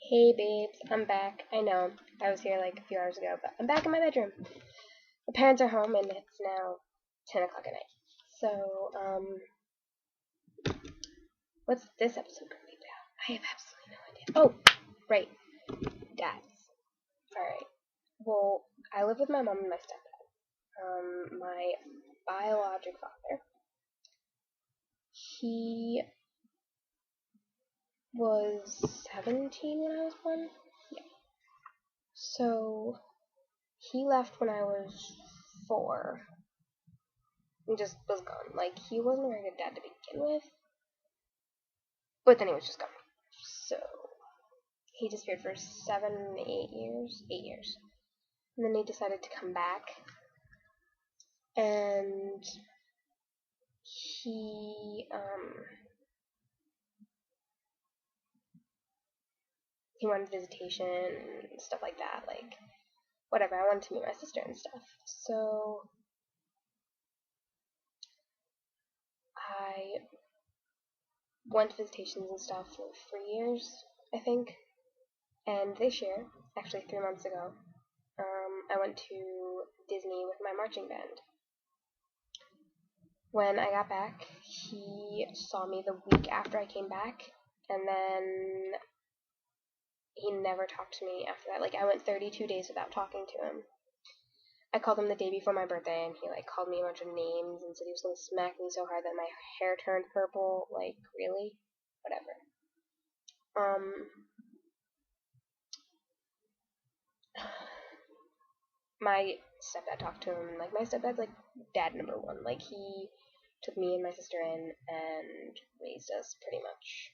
Hey babes, I'm back. I know, I was here like a few hours ago, but I'm back in my bedroom. My parents are home and it's now 10 o'clock at night. So, what's this episode going to be about? I have absolutely no idea. Oh, right, dads. Alright, well, I live with my mom and my stepdad. My biologic father, he was 17 when I was born. Yeah. So, he left when I was 4. And just was gone. Like, he wasn't a very good dad to begin with. But then he was just gone. So, he disappeared for 7, 8 years. 8 years. And then he decided to come back. And he wanted visitation and stuff like that. Like, whatever. I wanted to meet my sister and stuff. So, I went to visitations and stuff for 3 years, I think. And this year, actually 3 months ago, I went to Disney with my marching band. When I got back, he saw me the week after I came back, and then he never talked to me after that. Like, I went 32 days without talking to him. I called him the day before my birthday, and he, like, called me a bunch of names and said he was going to smack me so hard that my hair turned purple. Like, really? Whatever. My stepdad talked to him. Like, my stepdad's, like, dad number one. Like, he took me and my sister in and raised us pretty much.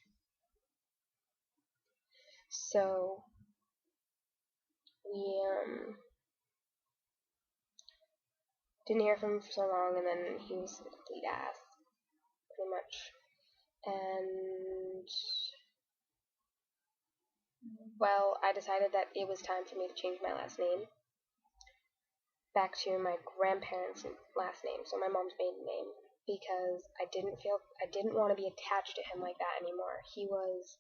So, we, didn't hear from him for so long, and then he was a complete ass, pretty much. And, well, I decided that it was time for me to change my last name back to my grandparents' last name, so my mom's maiden name, because I didn't want to be attached to him like that anymore. He was,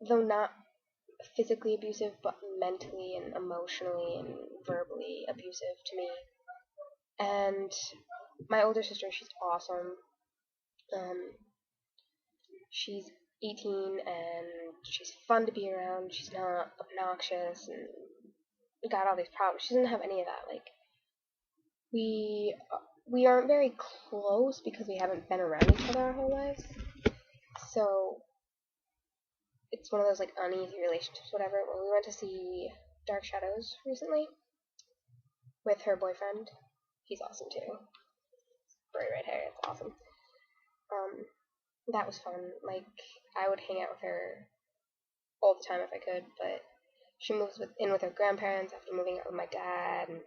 though not physically abusive, but mentally and emotionally and verbally abusive to me. And my older sister, she's awesome. She's 18 and she's fun to be around. She's not obnoxious and got all these problems. She doesn't have any of that. Like, we aren't very close because we haven't been around each other our whole lives. So it's one of those like uneasy relationships, whatever. When we went to see Dark Shadows recently with her boyfriend, he's awesome too. Bright red hair, it's awesome. That was fun. Like, I would hang out with her all the time if I could, but she moves in with her grandparents after moving out with my dad, and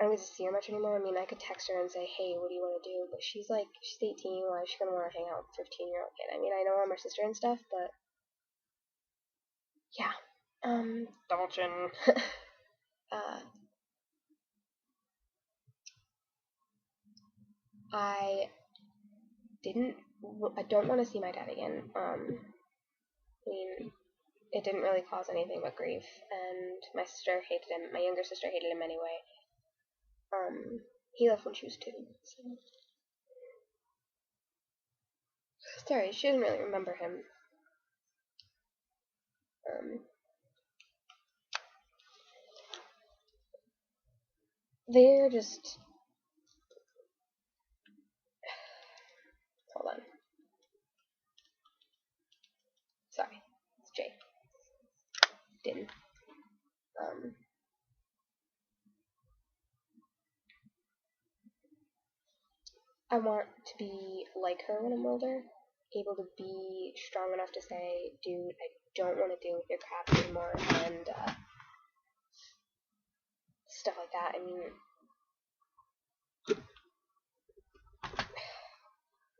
I don't get to see her much anymore. I mean, I could text her and say, hey, what do you want to do? But she's 18, why is she going to want to hang out with a 15-year-old kid? I mean, I know I'm her sister and stuff, but yeah. Dalton. I don't want to see my dad again. I mean, it didn't really cause anything but grief, and my sister hated him. My younger sister hated him anyway. He left when she was 2, so. Sorry, she doesn't really remember him. They're just. Hold on. Sorry, it's Jay. Din. I want to be like her when I'm older, able to be strong enough to say, dude, I don't want to deal with your crap anymore, and stuff like that. I mean,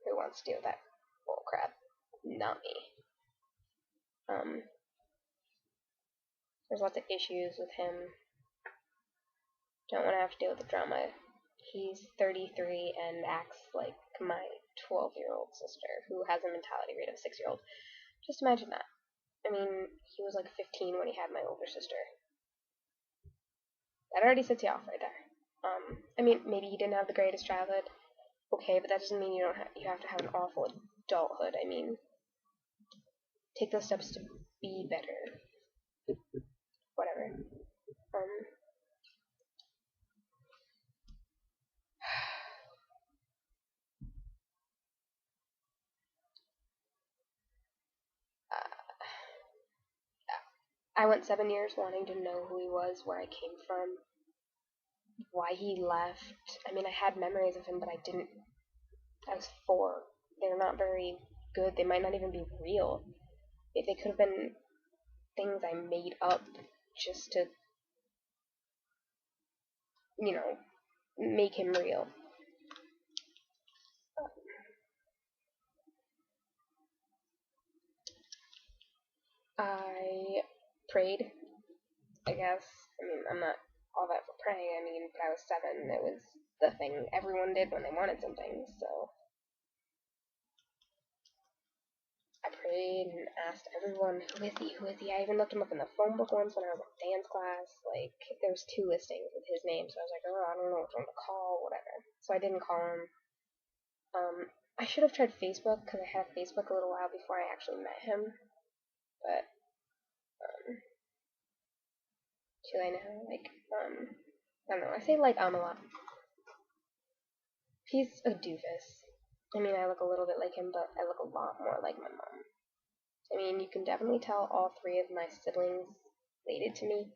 who wants to deal with that bull crap? Not me. There's lots of issues with him. Don't want to have to deal with the drama. He's 33 and acts like my 12-year-old sister who has a mentality rate of a 6-year-old. Just imagine that. I mean, he was like 15 when he had my older sister. That already sets you off right there. I mean, maybe he didn't have the greatest childhood. Okay, but that doesn't mean you have to have an awful adulthood. I mean, take those steps to be better. Whatever. I went 7 years wanting to know who he was, where I came from, why he left. I mean, I had memories of him, but I didn't. I was 4. They're not very good. They might not even be real. They could have been things I made up just to, make him real. I prayed, I guess. I mean, I'm not all that for praying. I mean, but I was 7. It was the thing everyone did when they wanted something, so I prayed and asked everyone, who is he, who is he? I even looked him up in the phone book once when I was in dance class. Like, there was 2 listings with his name, so I was like, oh, I don't know which one to call, whatever. So I didn't call him. I should have tried Facebook, because I had Facebook a little while before I actually met him, but, too late now. Like, I don't know, I say like a lot. He's a doofus. I mean, I look a little bit like him, but I look a lot more like my mom. I mean, you can definitely tell all 3 of my siblings related to me,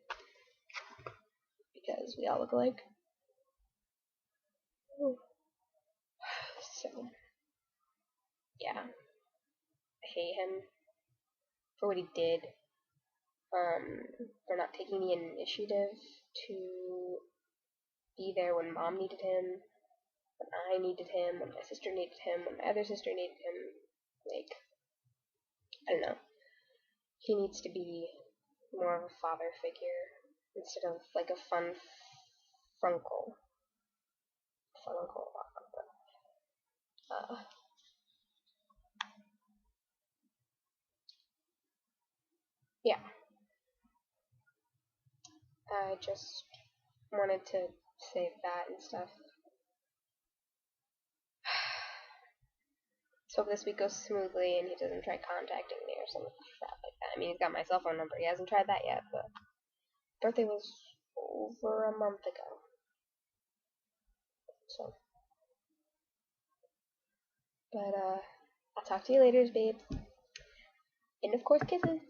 because we all look alike. So, yeah, I hate him for what he did, for not taking the initiative to be there when mom needed him, when I needed him, when my sister needed him, when my other sister needed him. Like, I don't know. He needs to be more of a father figure instead of like a fun frunkle. Uh, yeah, I just wanted to say that and stuff. So hope this week goes smoothly and he doesn't try contacting me or some crap like that. I mean, he's got my cell phone number. He hasn't tried that yet, but birthday was over a month ago. So, but I'll talk to you later, babes. And of course, kisses.